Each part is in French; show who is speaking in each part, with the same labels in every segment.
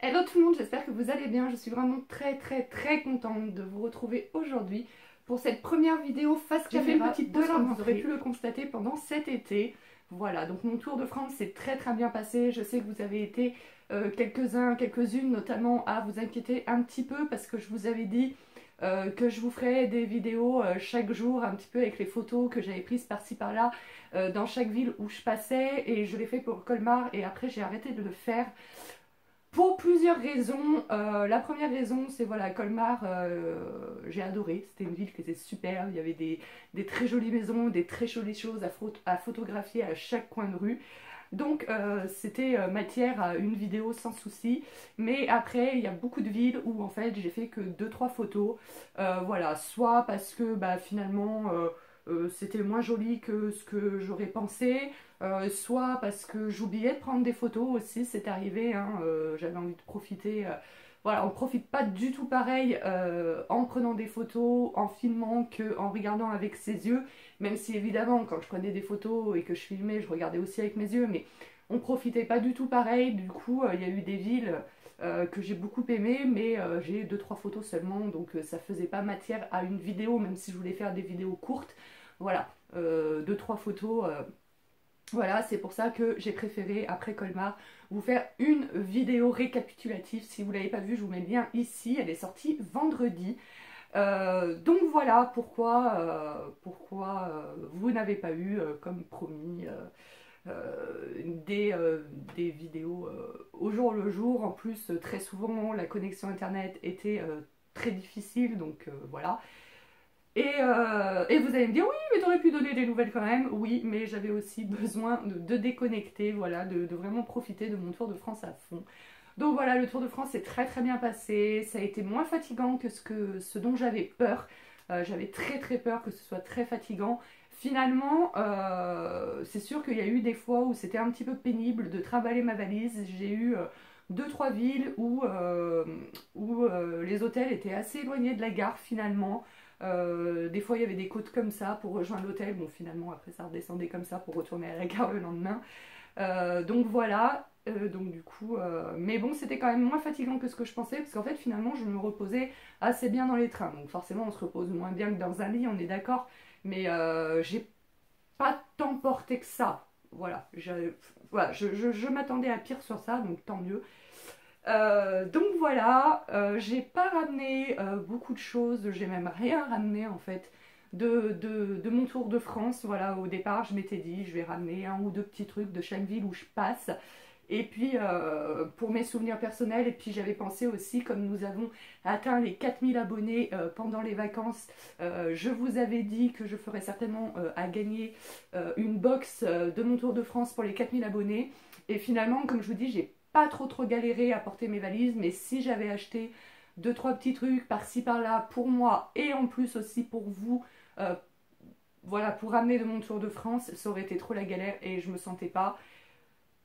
Speaker 1: Hello tout le monde, j'espère que vous allez bien. Je suis vraiment très contente de vous retrouver aujourd'hui pour cette première vidéo face caméra. J'ai fait une petite pause comme vous aurez pu le constater pendant cet été. Voilà, donc mon tour de France s'est très bien passé. Je sais que vous avez été quelques-uns, quelques-unes notamment à vous inquiéter un petit peu parce que je vous avais dit que je vous ferais des vidéos chaque jour un petit peu avec les photos que j'avais prises par-ci par-là dans chaque ville où je passais, et je l'ai fait pour Colmar et après j'ai arrêté de le faire. Pour plusieurs raisons. La première raison, c'est voilà, Colmar, j'ai adoré. C'était une ville qui était super. Il y avait des très jolies maisons, des très jolies choses à photographier à chaque coin de rue. Donc c'était matière à une vidéo sans souci. Mais après, il y a beaucoup de villes où en fait j'ai fait que deux trois photos. Voilà, soit parce que bah, finalement c'était moins joli que ce que j'aurais pensé, soit parce que j'oubliais de prendre des photos aussi, c'est arrivé, hein, j'avais envie de profiter. Voilà, on profite pas du tout pareil en prenant des photos, en filmant, qu'en regardant avec ses yeux, même si évidemment quand je prenais des photos et que je filmais, je regardais aussi avec mes yeux, mais on profitait pas du tout pareil. Du coup, il y a eu des villes que j'ai beaucoup aimées, mais j'ai deux trois photos seulement, donc ça faisait pas matière à une vidéo, même si je voulais faire des vidéos courtes. Voilà, deux trois photos. Voilà, c'est pour ça que j'ai préféré, après Colmar, vous faire une vidéo récapitulative. Si vous ne l'avez pas vue, je vous mets le lien ici. Elle est sortie vendredi. Donc voilà pourquoi vous n'avez pas eu, comme promis, des vidéos au jour le jour. En plus, très souvent, la connexion internet était très difficile, donc voilà. Et vous allez me dire, oui, mais t'aurais pu donner des nouvelles quand même. Oui, mais j'avais aussi besoin de déconnecter, voilà, de vraiment profiter de mon Tour de France à fond. Donc voilà, le Tour de France s'est très bien passé. Ça a été moins fatigant que ce dont j'avais peur. J'avais très peur que ce soit très fatigant. Finalement, c'est sûr qu'il y a eu des fois où c'était un petit peu pénible de trimballer ma valise. J'ai eu deux trois villes où les hôtels étaient assez éloignés de la gare finalement. Des fois il y avait des côtes comme ça pour rejoindre l'hôtel. Bon, finalement après ça redescendait comme ça pour retourner à la gare le lendemain. Donc voilà, donc du coup, mais bon, c'était quand même moins fatigant que ce que je pensais, parce qu'en fait finalement je me reposais assez bien dans les trains. Donc forcément on se repose moins bien que dans un lit, on est d'accord, mais j'ai pas tant porté que ça. Voilà, voilà, je m'attendais à pire sur ça, donc tant mieux. Donc voilà, j'ai pas ramené beaucoup de choses, j'ai même rien ramené en fait de mon tour de France. Voilà, au départ je m'étais dit je vais ramener un ou deux petits trucs de chaque ville où je passe. Et puis pour mes souvenirs personnels, et puis j'avais pensé aussi, comme nous avons atteint les 4000 abonnés pendant les vacances, je vous avais dit que je ferais certainement à gagner une box de mon tour de France pour les 4000 abonnés. Et finalement, comme je vous dis, j'ai pas trop galéré à porter mes valises, mais si j'avais acheté deux trois petits trucs par-ci par-là pour moi et en plus aussi pour vous, euh, voilà, pour ramener de mon Tour de France, ça aurait été trop la galère et je me sentais pas.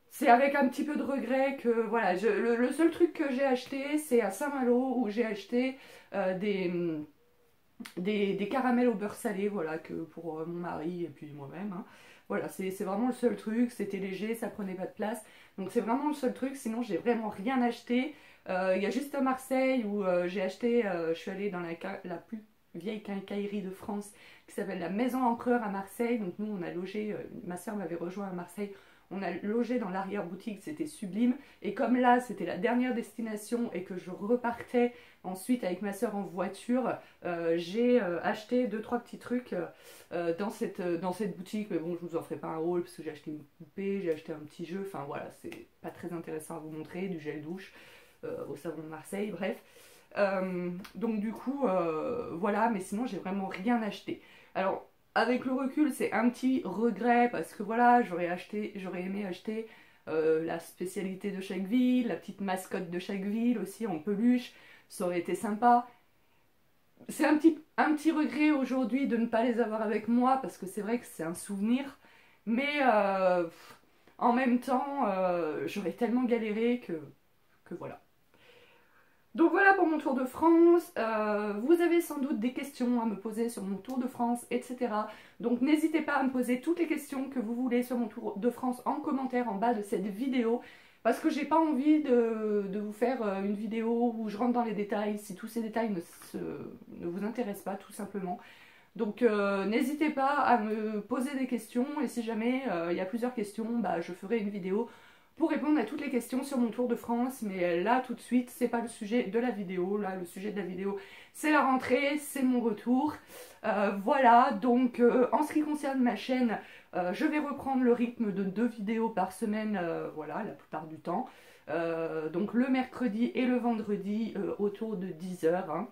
Speaker 1: C'est avec un petit peu de regret que voilà, le seul truc que j'ai acheté, c'est à Saint-Malo où j'ai acheté des caramels au beurre salé, voilà, que pour mon mari et puis moi-même, hein. Voilà, c'est vraiment le seul truc, c'était léger, ça prenait pas de place. Donc c'est vraiment le seul truc, sinon j'ai vraiment rien acheté. Il y a juste à Marseille où j'ai acheté, je suis allée dans la plus vieille quincaillerie de France qui s'appelle la Maison Empereur à Marseille. Donc nous on a logé, ma soeur m'avait rejoint à Marseille, on a logé dans l'arrière-boutique, c'était sublime. Et comme là c'était la dernière destination et que je repartais ensuite avec ma soeur en voiture, j'ai acheté deux trois petits trucs dans cette boutique. Mais bon, je vous en ferai pas un haul parce que j'ai acheté une poupée, j'ai acheté un petit jeu. Enfin voilà, c'est pas très intéressant à vous montrer. Du gel douche au savon de Marseille, bref. Donc du coup, voilà, mais sinon j'ai vraiment rien acheté. Alors avec le recul, c'est un petit regret parce que voilà, j'aurais aimé acheter la spécialité de chaque ville, la petite mascotte de chaque ville aussi en peluche, ça aurait été sympa. C'est un petit regret aujourd'hui de ne pas les avoir avec moi parce que c'est vrai que c'est un souvenir, mais en même temps, j'aurais tellement galéré que voilà. Donc voilà pour mon Tour de France. Vous avez sans doute des questions à me poser sur mon Tour de France, etc. Donc n'hésitez pas à me poser toutes les questions que vous voulez sur mon Tour de France en commentaire en bas de cette vidéo. parce que j'ai pas envie de vous faire une vidéo où je rentre dans les détails, si tous ces détails ne vous intéressent pas, tout simplement. Donc n'hésitez pas à me poser des questions, et si jamais il y a plusieurs questions, bah, je ferai une vidéo pour répondre à toutes les questions sur mon tour de France. Mais là, tout de suite, c'est pas le sujet de la vidéo. Là, le sujet de la vidéo, c'est la rentrée, c'est mon retour. Voilà, donc en ce qui concerne ma chaîne, je vais reprendre le rythme de 2 vidéos par semaine, voilà, la plupart du temps. Donc le mercredi et le vendredi autour de 10 h, hein.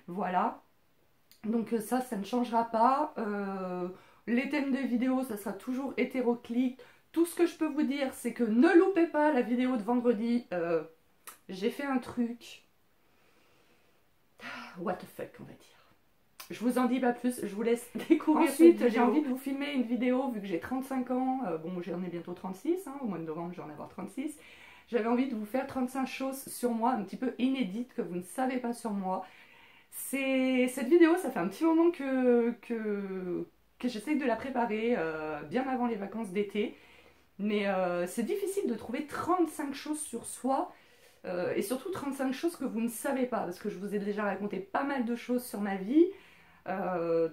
Speaker 1: Voilà. Donc ça ne changera pas. Les thèmes des vidéos, ça sera toujours hétéroclite. Tout ce que je peux vous dire, c'est que ne loupez pas la vidéo de vendredi. J'ai fait un truc. What the fuck, on va dire. Je vous en dis pas plus, je vous laisse découvrir. Ensuite, j'ai envie de vous filmer une vidéo, vu que j'ai 35 ans. Bon, j'en ai bientôt 36, hein, au mois de novembre, j'en ai avoir 36. J'avais envie de vous faire 35 choses sur moi, un petit peu inédites, que vous ne savez pas sur moi. Cette vidéo, ça fait un petit moment que j'essaie de la préparer, bien avant les vacances d'été. Mais c'est difficile de trouver 35 choses sur soi, et surtout 35 choses que vous ne savez pas, parce que je vous ai déjà raconté pas mal de choses sur ma vie.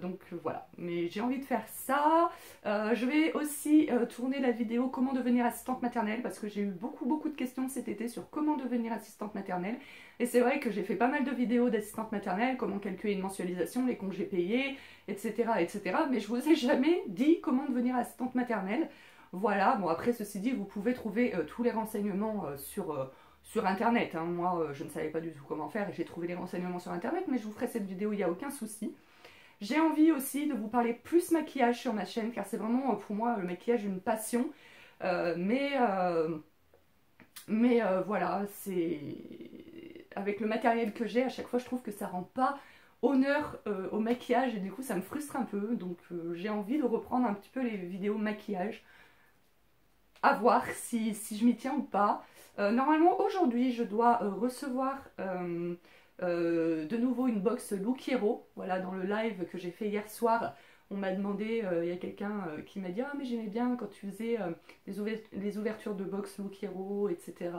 Speaker 1: Donc voilà, mais j'ai envie de faire ça. Je vais aussi tourner la vidéo comment devenir assistante maternelle, parce que j'ai eu beaucoup de questions cet été sur comment devenir assistante maternelle. Et c'est vrai que j'ai fait pas mal de vidéos d'assistante maternelle, comment calculer une mensualisation, les congés payés, etc. mais je vous ai jamais dit comment devenir assistante maternelle. Voilà, bon après ceci dit, vous pouvez trouver tous les renseignements sur internet, hein. Moi je ne savais pas du tout comment faire et j'ai trouvé les renseignements sur internet, mais je vous ferai cette vidéo, il n'y a aucun souci. J'ai envie aussi de vous parler plus maquillage sur ma chaîne, car c'est vraiment pour moi le maquillage une passion. Voilà, c'est avec le matériel que j'ai, à chaque fois je trouve que ça rend pas honneur au maquillage, et du coup ça me frustre un peu. Donc j'ai envie de reprendre un petit peu les vidéos maquillage. À voir si je m'y tiens ou pas. Normalement aujourd'hui je dois recevoir de nouveau une box Look Hero. Voilà, dans le live que j'ai fait hier soir, on m'a demandé, il y a quelqu'un qui m'a dit « Ah mais j'aimais bien quand tu faisais les ouvertures de box Look Hero, etc. »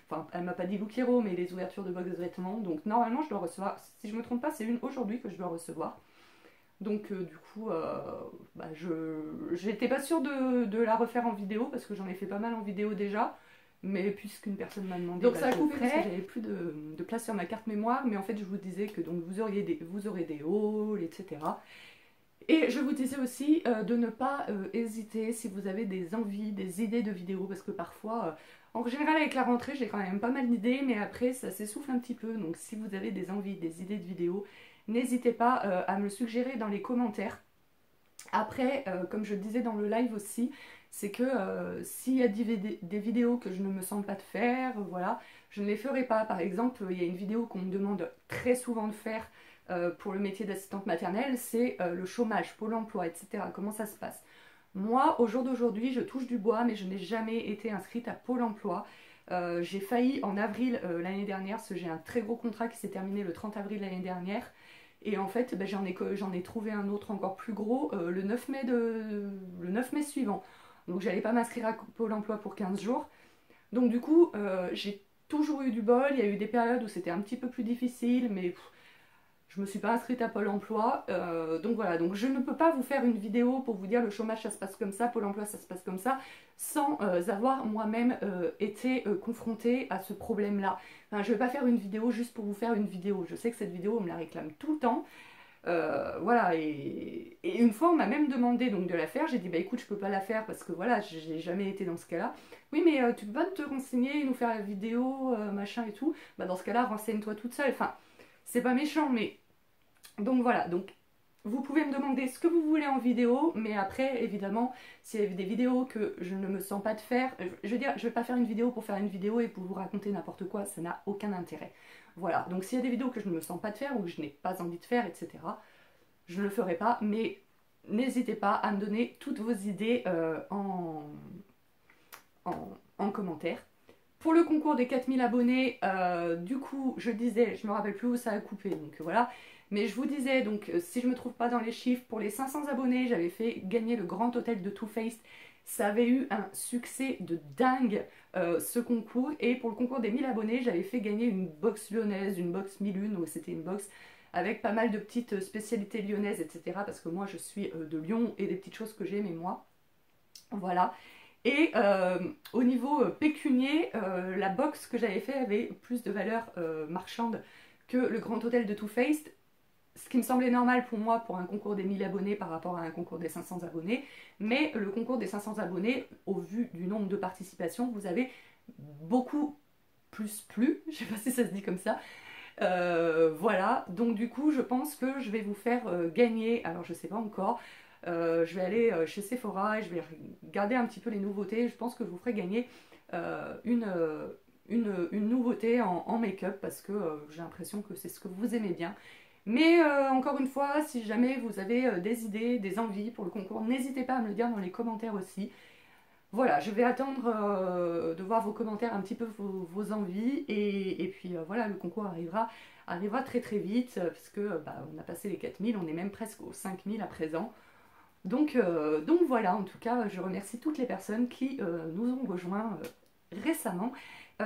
Speaker 1: Enfin, elle m'a pas dit Look Hero, mais les ouvertures de box de vêtements. Donc normalement je dois recevoir, si je me trompe pas, c'est une aujourd'hui que je dois recevoir. Donc du coup, bah, j'étais pas sûre de la refaire en vidéo, parce que j'en ai fait pas mal en vidéo déjà. Mais puisqu'une personne m'a demandé, donc bah, ça a coupé parce que j'avais plus de place sur ma carte mémoire. Mais en fait je vous disais que donc vous aurez des hauls, etc. Et je vous disais aussi de ne pas hésiter si vous avez des envies, des idées de vidéos, parce que parfois, en général avec la rentrée j'ai quand même pas mal d'idées, mais après ça s'essouffle un petit peu. Donc si vous avez des envies, des idées de vidéos, n'hésitez pas à me le suggérer dans les commentaires. Après, comme je le disais dans le live aussi, c'est que s'il y a des vidéos que je ne me sens pas de faire, voilà, je ne les ferai pas. Par exemple, il y a une vidéo qu'on me demande très souvent de faire pour le métier d'assistante maternelle, c'est le chômage, Pôle emploi, etc. Comment ça se passe? Moi, au jour d'aujourd'hui, je touche du bois, mais je n'ai jamais été inscrite à Pôle emploi. J'ai failli en avril l'année dernière, parce que j'ai un très gros contrat qui s'est terminé le 30 avril l'année dernière. Et en fait, bah, j'en ai trouvé un autre encore plus gros le 9 mai suivant. Donc j'allais pas m'inscrire à Pôle emploi pour 15 jours. Donc du coup, j'ai toujours eu du bol. Il y a eu des périodes où c'était un petit peu plus difficile, mais je me suis pas inscrite à Pôle emploi. Donc voilà, donc je ne peux pas vous faire une vidéo pour vous dire le chômage ça se passe comme ça, Pôle emploi ça se passe comme ça, sans avoir moi-même été confrontée à ce problème-là. Enfin, je ne vais pas faire une vidéo juste pour vous faire une vidéo. Je sais que cette vidéo on me la réclame tout le temps. Voilà, et une fois on m'a même demandé donc de la faire. J'ai dit bah écoute, je peux pas la faire parce que voilà, j'ai jamais été dans ce cas-là. Oui mais tu peux pas te renseigner, nous faire la vidéo, machin et tout. Bah dans ce cas-là, renseigne-toi toute seule. Enfin, c'est pas méchant, mais donc voilà, donc vous pouvez me demander ce que vous voulez en vidéo, mais après évidemment s'il y a des vidéos que je ne me sens pas de faire, je veux dire, je vais pas faire une vidéo pour faire une vidéo et pour vous raconter n'importe quoi, ça n'a aucun intérêt. Voilà, donc s'il y a des vidéos que je ne me sens pas de faire ou que je n'ai pas envie de faire, etc., je ne le ferai pas, mais n'hésitez pas à me donner toutes vos idées en commentaire. Pour le concours des 4000 abonnés, du coup, je disais, je me rappelle plus où ça a coupé, donc voilà. Mais je vous disais, donc si je me trouve pas dans les chiffres, pour les 500 abonnés, j'avais fait gagner le grand hôtel de Too Faced Ça avait eu un succès de dingue ce concours, et pour le concours des 1000 abonnés, j'avais fait gagner une box lyonnaise, une box 1001, donc c'était une box avec pas mal de petites spécialités lyonnaises, etc. Parce que moi je suis de Lyon et des petites choses que j'aime, et moi. Voilà. Et au niveau pécunier, la box que j'avais fait avait plus de valeur marchande que le Grand Hôtel de Too Faced, ce qui me semblait normal pour moi pour un concours des 1000 abonnés par rapport à un concours des 500 abonnés. Mais le concours des 500 abonnés, au vu du nombre de participations, vous avez beaucoup plus plu, je sais pas si ça se dit comme ça. Voilà, donc du coup je pense que je vais vous faire gagner, alors je sais pas encore, je vais aller chez Sephora et je vais regarder un petit peu les nouveautés. Je pense que je vous ferai gagner une nouveauté en make-up, parce que j'ai l'impression que c'est ce que vous aimez bien. Mais encore une fois, si jamais vous avez des idées, des envies pour le concours, n'hésitez pas à me le dire dans les commentaires aussi. Voilà, je vais attendre de voir vos commentaires, un petit peu vos envies, et puis voilà, le concours arrivera très très vite, parce que bah, on a passé les 4000, on est même presque aux 5000 à présent. Donc voilà, en tout cas, je remercie toutes les personnes qui nous ont rejoints récemment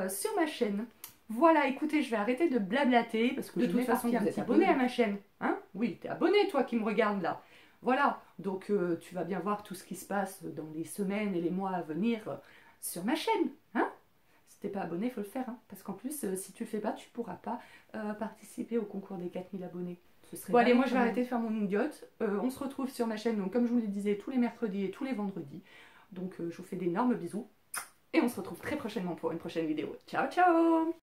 Speaker 1: sur ma chaîne. Voilà, écoutez, je vais arrêter de blablater, parce que de toute façon, vous êtes abonné à ma chaîne. Hein? Oui, t'es abonné, toi qui me regardes là. Voilà, donc tu vas bien voir tout ce qui se passe dans les semaines et les mois à venir sur ma chaîne. Hein? Si t'es pas abonné, il faut le faire. Hein? Parce qu'en plus, si tu le fais pas, tu pourras pas participer au concours des 4000 abonnés. Bon allez, moi je vais arrêter de faire mon idiote. On se retrouve sur ma chaîne, donc comme je vous le disais, tous les mercredis et tous les vendredis. Donc je vous fais d'énormes bisous. Et on se retrouve très prochainement pour une prochaine vidéo. Ciao ciao!